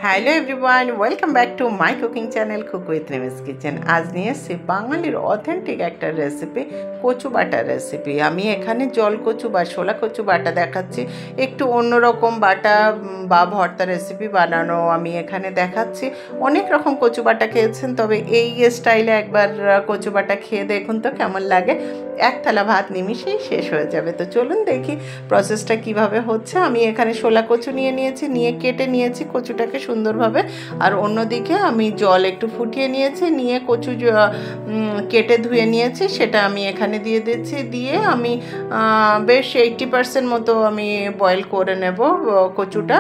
Hello everyone, welcome back to my cooking channel cook with নেমিস kitchen. আজ নিয়ে এসেছি বাঙালির অথেন্টিক একটা রেসিপি, কচু বাটার রেসিপি। আমি এখানে জল কচু বা শোলা কচু বাটা দেখাচ্ছি। একটু অন্যরকম বাটা বা ভর্তা রেসিপি বানানো আমি এখানে দেখাচ্ছি। অনেক রকম কচু বাটা খেয়েছেন, তবে এই স্টাইলে একবার কচু বাটা খেয়ে দেখুন তো কেমন লাগে। এক থালা ভাত নিমিশেই শেষ হয়ে যাবে। তো চলুন দেখি প্রসেসটা কিভাবে হচ্ছে। আমি এখানে শোলা কচু নিয়ে কেটে নিয়েছি কচুটাকে সুন্দরভাবে। আর অন্যদিকে আমি জল একটু ফুটিয়ে নিয়েছি, নিয়ে কচু কেটে ধুয়ে নিয়েছি, সেটা আমি এখানে দিয়ে দিচ্ছি। দিয়ে আমি বেশ 80% মতো আমি বয়েল করে নেব কচুটা।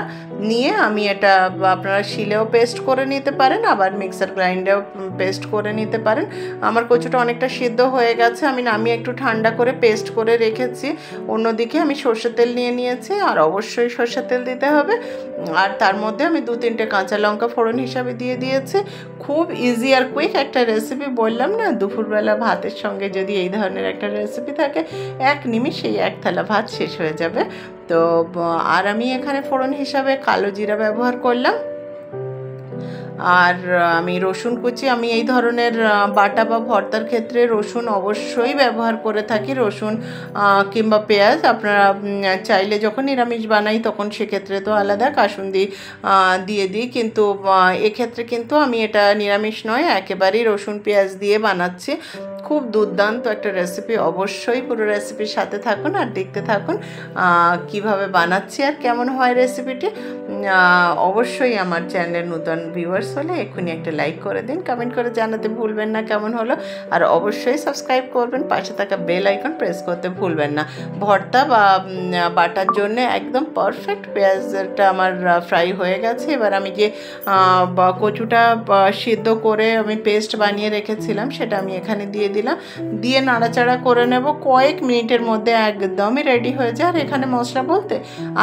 নিয়ে আমি এটা আপনারা শিলেও পেস্ট করে নিতে পারেন, আবার মিক্সার গ্রাইন্ডারেও পেস্ট করে নিতে পারেন। আমার কচুটা অনেকটা সিদ্ধ হয়ে গেছে, আমি একটু ঠান্ডা করে পেস্ট করে রেখেছি। অন্যদিকে আমি সর্ষের তেল নিয়ে নিয়েছি, আর অবশ্যই সর্ষের তেল দিতে হবে। আর তার মধ্যে আমি 2-3টে কাঁচা লঙ্কা ফোড়ন হিসাবে দিয়ে দিয়েছি। খুব ইজি আর কুইক একটা রেসিপি, বললাম না, দুপুরবেলা ভাতের সঙ্গে যদি এই ধরনের একটা রেসিপি থাকে, এক নিমিষেই এক থালা ভাত শেষ হয়ে যাবে। তো আর আমি এখানে ফোড়ন হিসাবে কালো জিরা ব্যবহার করলাম। আর আমি রসুন কুচি, আমি এই ধরনের বাটা বা ভর্তার ক্ষেত্রে রসুন অবশ্যই ব্যবহার করে থাকি, রসুন কিংবা পেঁয়াজ। আপনারা চাইলে যখন নিরামিষ বানাই তখন সেক্ষেত্রে তো আলাদা কাসুন্দি দিয়ে দিই, কিন্তু এক্ষেত্রে কিন্তু আমি এটা নিরামিষ নয়, একেবারেই রসুন পেঁয়াজ দিয়ে বানাচ্ছি। খুব দুর্দান্ত একটা রেসিপি, অবশ্যই পুরো রেসিপির সাথে থাকুন আর দেখতে থাকুন কিভাবে বানাচ্ছি আর কেমন হয় রেসিপিটি। অবশ্যই আমার চ্যানেলের নতুন ভিউয়ার্স হলে এক্ষুনি একটা লাইক করে দিন, কমেন্ট করে জানাতে ভুলবেন না কেমন হলো। আর অবশ্যই সাবস্ক্রাইব করবেন, পাশে থাকা বেল আইকন প্রেস করতে ভুলবেন না। ভর্তা বা বাটার জন্য একদম পারফেক্ট। পেঁয়াজটা আমার ফ্রাই হয়ে গেছে। এবার আমি যে কচুটা সিদ্ধ করে আমি পেস্ট বানিয়ে রেখেছিলাম সেটা আমি এখানে দিয়ে দিলাম। দিয়ে নাড়াচাড়া করে নেব। কয়েক মিনিটের মধ্যে একদমই রেডি হয়ে যায়। আর এখানে মশলা বলতে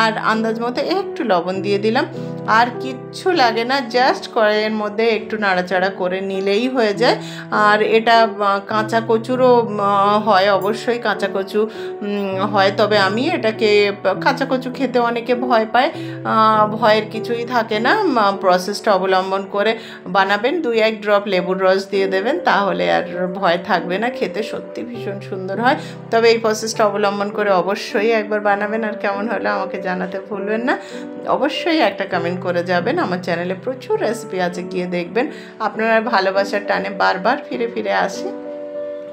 আর আন্দাজ মতো একটু লবণ দিয়ে দিলাম, আর কিচ্ছু লাগে না, জাস্ট কড়াইয়ের মধ্যে একটু নাড়াচাড়া করে নিলেই হয়ে যায়। আর এটা কাঁচা কচুরও হয়, অবশ্যই কাঁচা কচু হয়, তবে আমি এটাকে কাঁচা কচু খেতে অনেকে ভয় পায়, ভয়ের কিছুই থাকে না। প্রসেসটা অবলম্বন করে বানাবেন, 2-1 ড্রপ লেবুর রস দিয়ে দেবেন, তাহলে আর ভয় থাকবে না। খেতে সত্যি ভীষণ সুন্দর হয়। তবে এই প্রসেসটা অবলম্বন করে অবশ্যই একবার বানাবেন, আর কেমন হলো আমাকে জানাতে ভুলবেন না। অবশ্যই একটা কমেন্ট করে যাবেন। আমার চ্যানেলে প্রচুর রেসিপি আছে, গিয়ে দেখবেন। আপনারা ভালোবাসার টানে বারবার ফিরে ফিরে আসি।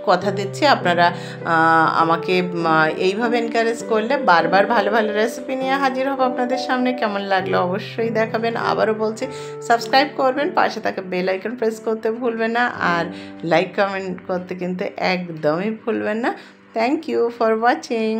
কথা দিচ্ছি আপনারা আমাকে এইভাবে এনকারেজ করলে বারবার ভালো ভালো রেসিপি নিয়ে হাজির হব আপনাদের সামনে। কেমন লাগলো অবশ্যই দেখাবেন। আবারও বলছি, সাবস্ক্রাইব করবেন, পাশে থাকা বেল আইকন প্রেস করতে ভুলবেন না, আর লাইক কমেন্ট করতে কিন্তু একদমই ভুলবেন না। Thank you for watching.